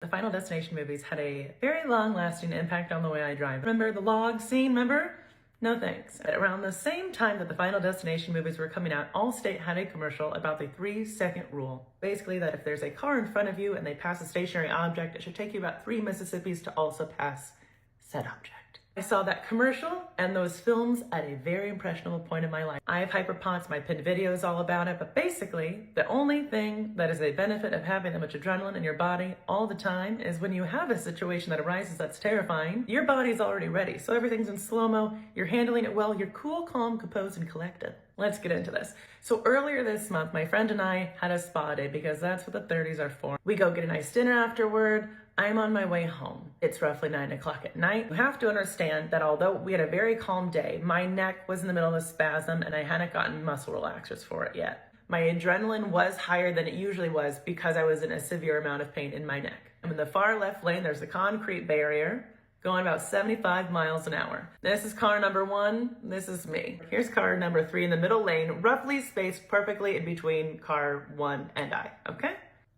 The Final Destination movies had a very long-lasting impact on the way I drive. Remember the log scene, remember? No thanks. At around the same time that the Final Destination movies were coming out, Allstate had a commercial about the 3-second rule. Basically that if there's a car in front of you and they pass a stationary object, it should take you about 3 Mississippis to also pass said object. I saw that commercial and those films at a very impressionable point in my life. I have hyperponts, my pinned video is all about it, but basically the only thing that is a benefit of having that much adrenaline in your body all the time is when you have a situation that arises that's terrifying, your body's already ready. So everything's in slow-mo, you're handling it well, you're cool, calm, composed, and collected. Let's get into this. So earlier this month, my friend and I had a spa day because that's what the 30s are for. We go get a nice dinner afterward. I'm on my way home. It's roughly 9 o'clock at night. You have to understand that although we had a very calm day, my neck was in the middle of a spasm and I hadn't gotten muscle relaxers for it yet. My adrenaline was higher than it usually was because I was in a severe amount of pain in my neck. I'm in the far left lane, there's a concrete barrier going about 75 miles an hour. This is car number 1, this is me. Here's car number 3 in the middle lane, roughly spaced perfectly in between car 1 and I, okay?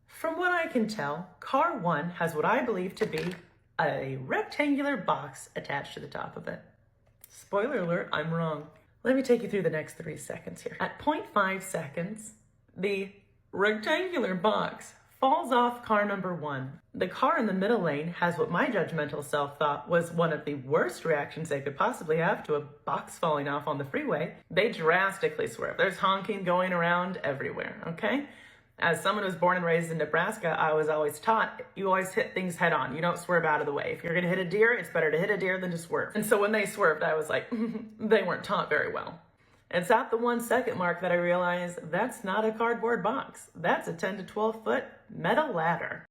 From what I can tell, car 1 has what I believe to be a rectangular box attached to the top of it. Spoiler alert, I'm wrong. Let me take you through the next 3 seconds here. At 0.5 seconds, the rectangular box falls off car number 1. The car in the middle lane has what my judgmental self thought was one of the worst reactions they could possibly have to a box falling off on the freeway. They drastically swerve. There's honking going around everywhere, okay? As someone who was born and raised in Nebraska, I was always taught, you always hit things head on. You don't swerve out of the way. If you're gonna hit a deer, it's better to hit a deer than to swerve. And so when they swerved, I was like, they weren't taught very well. It's at the 1 second mark that I realized that's not a cardboard box. That's a 10 to 12 foot metal ladder.